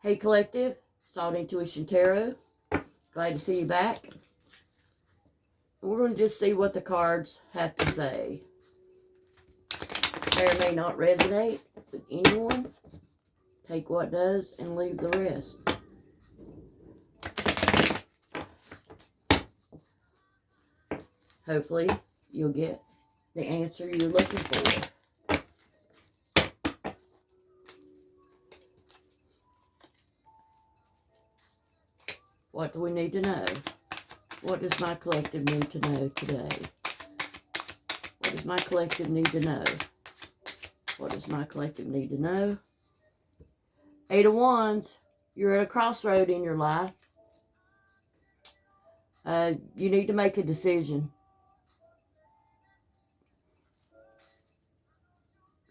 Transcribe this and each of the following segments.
Hey Collective, Salt Intuition Tarot. Glad to see you back. We're going to just see what the cards have to say. May or may not resonate with anyone. Take what does and leave the rest. Hopefully, you'll get the answer you're looking for. What do we need to know? What does my collective need to know today? What does my collective need to know? What does my collective need to know? 8 of Wands, you're at a crossroad in your life. You need to make a decision.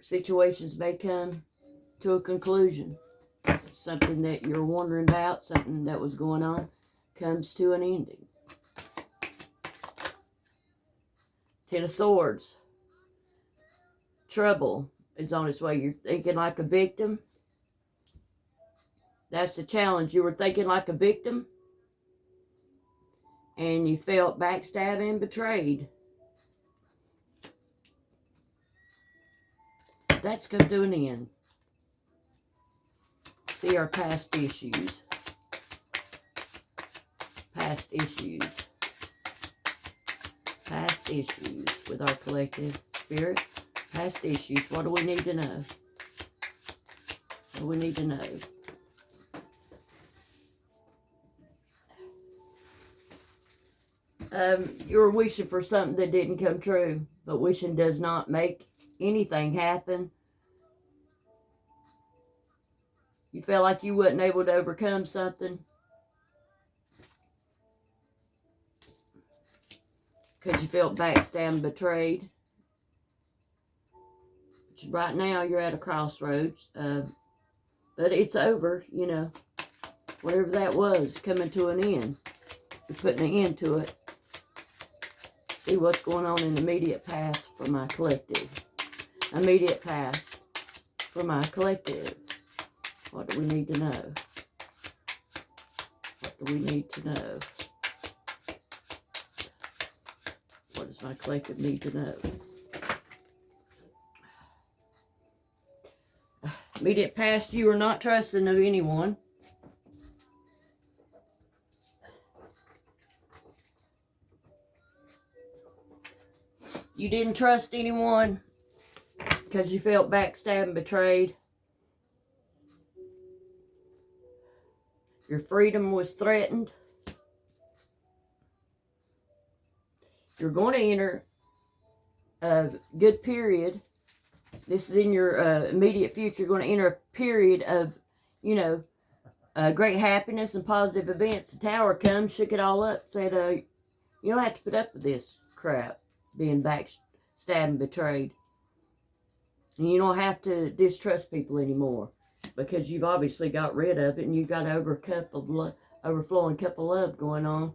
Situations may come to a conclusion. Something that you're wondering about, something that was going on, comes to an ending. 10 of Swords. Trouble is on its way. You're thinking like a victim. That's the challenge. You were thinking like a victim, and you felt backstabbed and betrayed. That's come to an end. See our past issues. Past issues. Past issues with our collective spirit. Past issues. What do we need to know? What do we need to know? You were wishing for something that didn't come true, but wishing does not make anything happen. You felt like you wasn't able to overcome something because you felt backstabbed and betrayed. But right now you're at a crossroads, but it's over, you know. Whatever that was, coming to an end. You're putting an end to it. See what's going on in the immediate past for my collective. Immediate past for my collective. What do we need to know? What do we need to know? What does my collective need to know? Immediate past, you are not trusting of anyone. You didn't trust anyone because you felt backstabbed and betrayed. Your freedom was threatened. You're going to enter a good period. This is in your immediate future. You're going to enter a period of, you know, great happiness and positive events. The Tower comes, shook it all up, said, you don't have to put up with this crap, being backstabbed and betrayed. And you don't have to distrust people anymore because you've obviously got rid of it and you've got an overflowing cup of love going on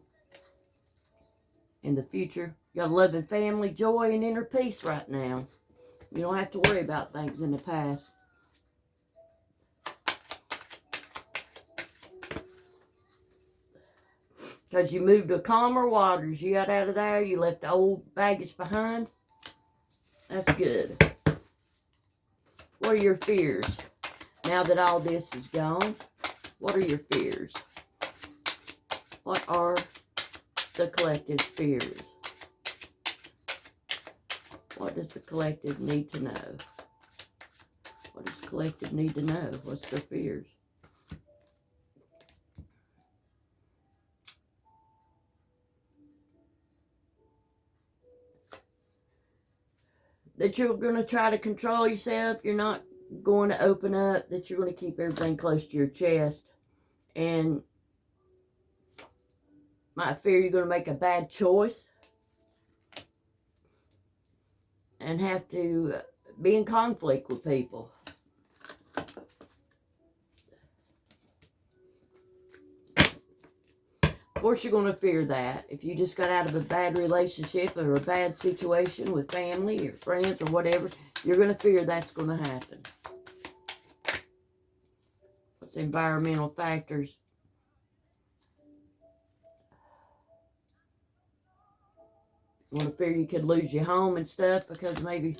in the future. You got love and family, joy, and inner peace right now. You don't have to worry about things in the past. Because you moved to calmer waters. You got out of there. You left the old baggage behind. That's good. What are your fears? Now that all this is gone, what are your fears? What are the collective's fears? What does the collective need to know? What does the collective need to know? What's their fears? That you're going to try to control yourself. You're not going to open up. That you're going to keep everything close to your chest. And might fear you're going to make a bad choice. And have to be in conflict with people. Of course you're going to fear that. If you just got out of a bad relationship or a bad situation with family or friends or whatever, you're going to fear that's going to happen. What's environmental factors? Want to fear you could lose your home and stuff because maybe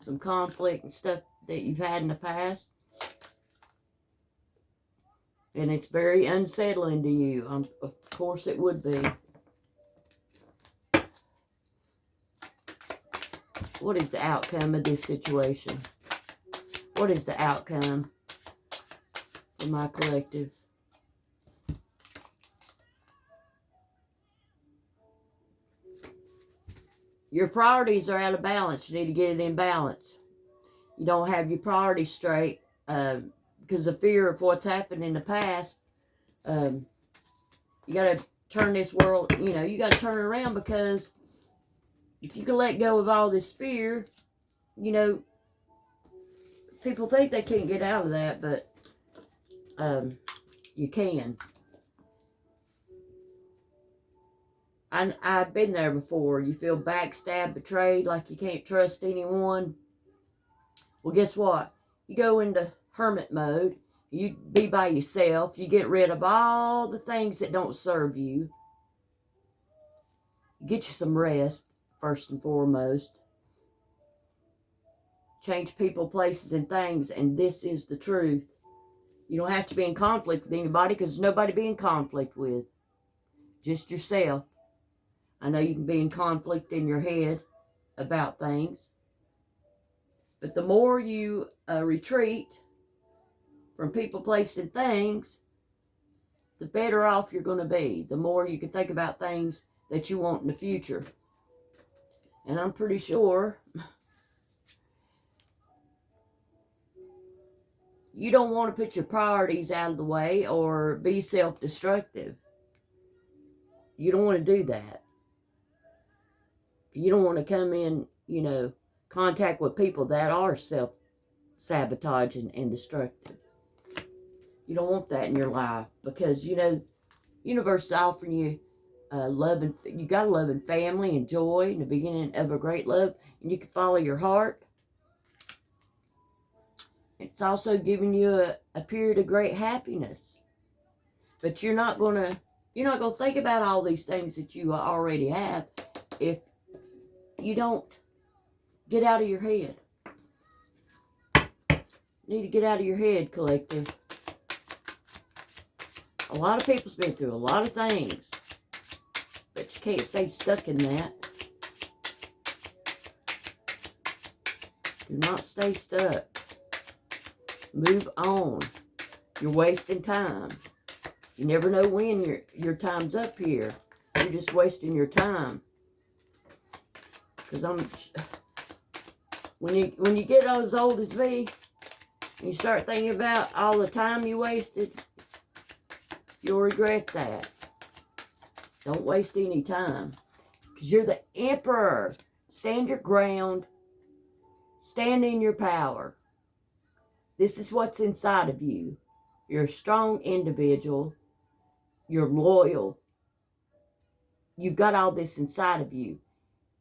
some conflict and stuff that you've had in the past. And it's very unsettling to you. Of course it would be. What is the outcome of this situation? What is the outcome for my collective? Your priorities are out of balance. You need to get it in balance. You don't have your priorities straight because of fear of what's happened in the past. You got to turn this world, you got to turn it around, because if you can let go of all this fear, people think they can't get out of that, but you can. I've been there before. You feel backstabbed, betrayed, like you can't trust anyone. Well, guess what? You go into hermit mode. You be by yourself. You get rid of all the things that don't serve you. Get you some rest, first and foremost. Change people, places, and things, and this is the truth. You don't have to be in conflict with anybody, because there's nobody to be in conflict with. Just yourself. I know you can be in conflict in your head about things. But the more you retreat from people, places, and things, the better off you're going to be. The more you can think about things that you want in the future. And I'm pretty sure you don't want to put your priorities out of the way or be self-destructive. You don't want to do that. You don't want to come in, contact with people that are self-sabotaging and destructive. You don't want that in your life, because, universe is offering you love, and you got a loving family and joy and the beginning of a great love, and you can follow your heart. It's also giving you a period of great happiness. But you're not going to think about all these things that you already have if you don't get out of your head. You need to get out of your head, collective. A lot of people's been through a lot of things, but you can't stay stuck in that. Do not stay stuck. Move on. You're wasting time. You never know when your time's up here. You're just wasting your time. Because when you get as old as me, and you start thinking about all the time you wasted, you'll regret that. Don't waste any time. Because you're the emperor. Stand your ground. Stand in your power. This is what's inside of you. You're a strong individual. You're loyal. You've got all this inside of you.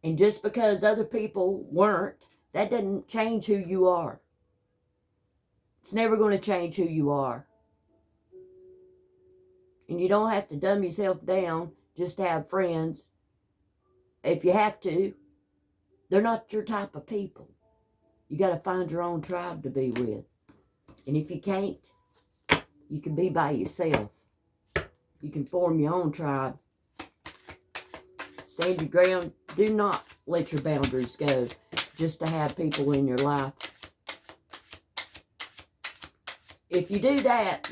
And just because other people weren't, that doesn't change who you are. It's never going to change who you are. And you don't have to dumb yourself down just to have friends. If you have to, they're not your type of people. You got to find your own tribe to be with. And if you can't, you can be by yourself. You can form your own tribe. Stand your ground. Do not let your boundaries go just to have people in your life. If you do that,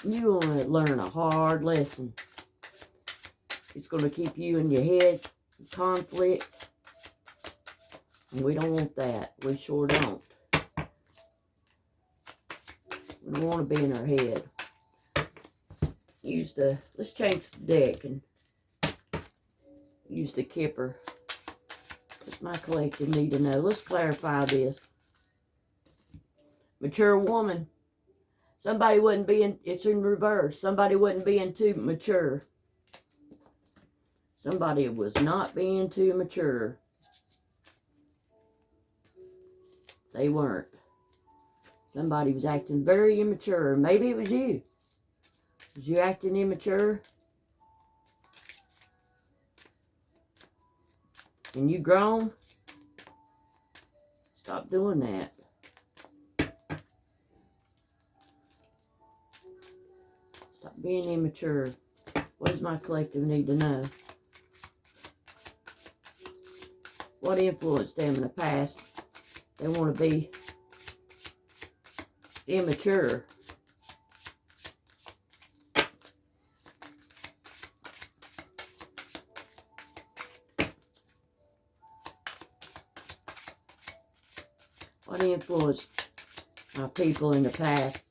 you're going to learn a hard lesson. It's going to keep you in your head, conflict. And we don't want that. We sure don't. We don't want to be in our head. Let's change the deck and use the Kipper. What's my collective need to know? Let's clarify this. Mature woman. Somebody wasn't being, it's in reverse. Somebody wasn't being too mature. Somebody was not being too mature. They weren't. Somebody was acting very immature. Maybe it was you. Is you acting immature? And you grown? Stop doing that. Stop being immature. What does my collective need to know? What influenced them in the past? They want to be immature. What influenced my people in the past?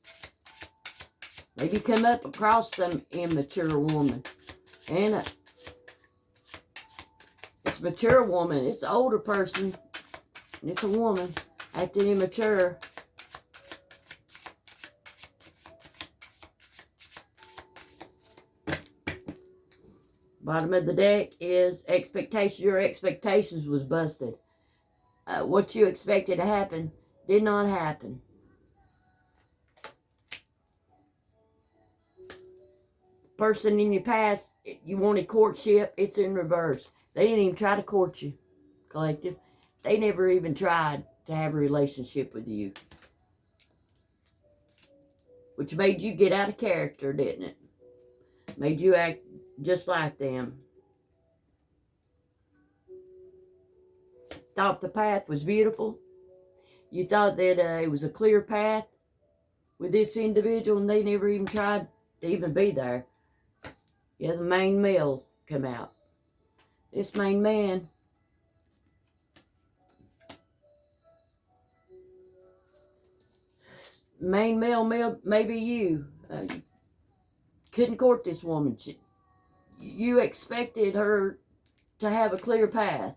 Maybe come up across some immature woman. And it's a mature woman. It's an older person. And it's a woman acting immature. Bottom of the deck is expectation. Your expectations was busted. What you expected to happen did not happen. Person in your past, you wanted courtship, it's in reverse. They didn't even try to court you, collective. They never even tried to have a relationship with you. Which made you get out of character, didn't it? Made you act just like them. Thought the path was beautiful. You thought that it was a clear path with this individual, and they never even tried to even be there. Yeah, the main male come out. This main man, main male, maybe you. You couldn't court this woman. You expected her to have a clear path.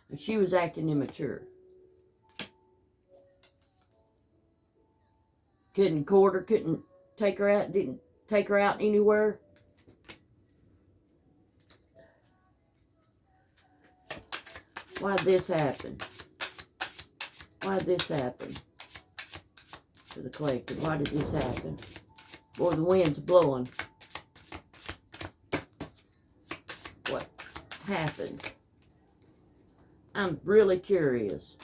And she was acting immature. Couldn't court her, couldn't take her out, didn't take her out anywhere. Why'd this happen? Why'd this happen to the collective? Why did this happen? Boy, the wind's blowing. What happened? I'm really curious.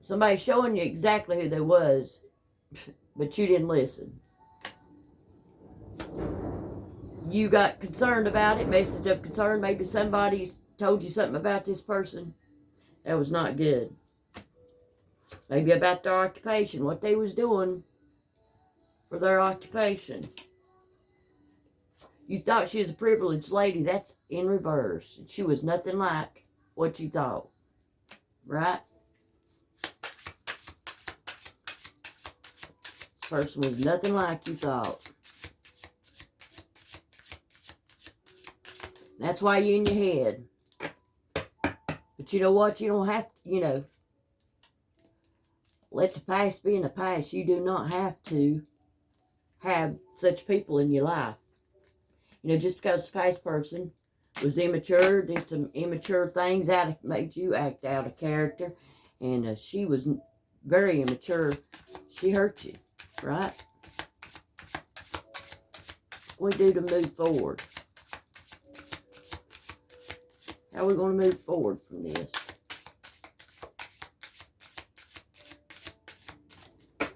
Somebody's showing you exactly who they was, but you didn't listen. You got concerned about it, message of concern. Maybe somebody told you something about this person that was not good. Maybe about their occupation, what they was doing for their occupation. You thought she was a privileged lady. That's in reverse. She was nothing like what you thought. Right? This person was nothing like you thought. That's why you're in your head. But you know what? You don't have to, let the past be in the past. You do not have to have such people in your life. Just because the past person was immature, did some immature things, made you act out of character, and she was very immature. She hurt you, right? What do we do to move forward? How are we going to move forward from this? Let's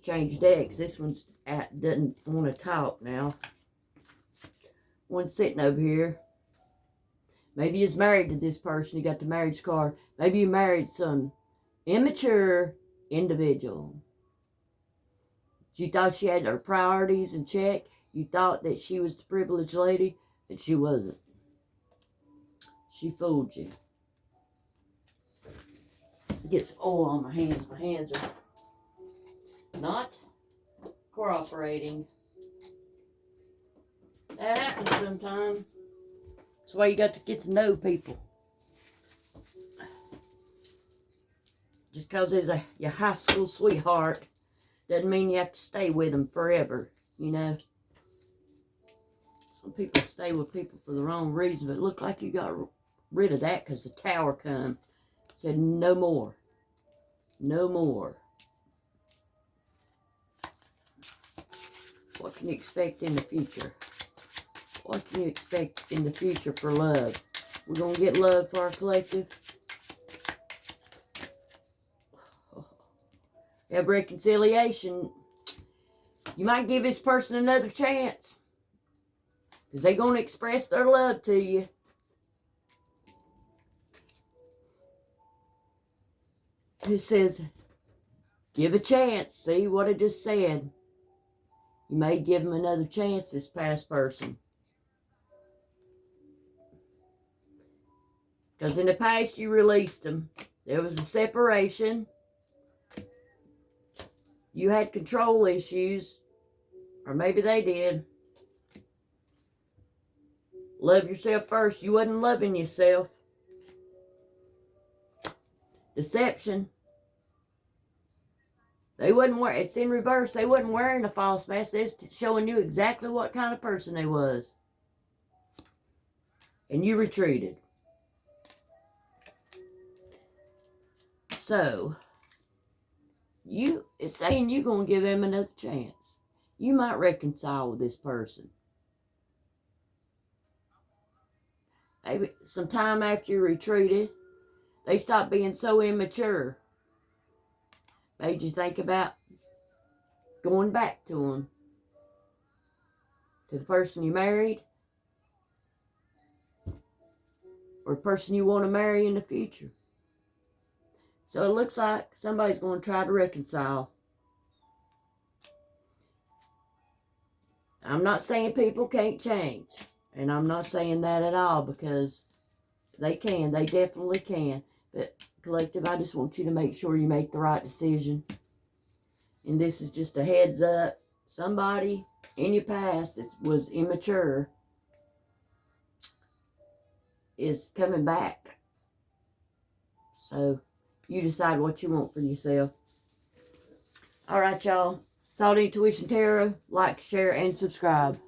change decks. This one's doesn't want to talk now. One's sitting over here. Maybe you're married to this person. You got the marriage card. Maybe you married some immature individual. You thought she had her priorities in check. You thought that she was the privileged lady, and she wasn't. She fooled you. Get some oil on my hands. My hands are not cooperating. That happens sometimes. That's why you got to get to know people. Just because there's your high school sweetheart doesn't mean you have to stay with them forever, Some people stay with people for the wrong reason, but it looked like you got rid of that because the tower come. Said no more. no more. What can you expect in the future? What can you expect in the future for love? We're going to get love for our collective. We have reconciliation. You might give this person another chance, because they're going to express their love to you. It says, give a chance. See what I just said. You may give them another chance, this past person. Because in the past you released them. There was a separation. You had control issues. Or maybe they did. Love yourself first. You wasn't loving yourself. Deception. They wasn't wearing, it's in reverse. They wasn't wearing a false mask. They're showing you exactly what kind of person they was. And you retreated. So, it's saying you're going to give them another chance. You might reconcile with this person. Maybe sometime after you retreated, they stopped being so immature. Made you think about going back to them. To the person you married. Or the person you want to marry in the future. So it looks like somebody's going to try to reconcile. I'm not saying people can't change. And I'm not saying that at all, because they can. They definitely can. But collective, I just want you to make sure you make the right decision. And this is just a heads up. Somebody in your past that was immature is coming back. So you decide what you want for yourself. All right, y'all. Salt Intuition Tarot. Like, share, and subscribe.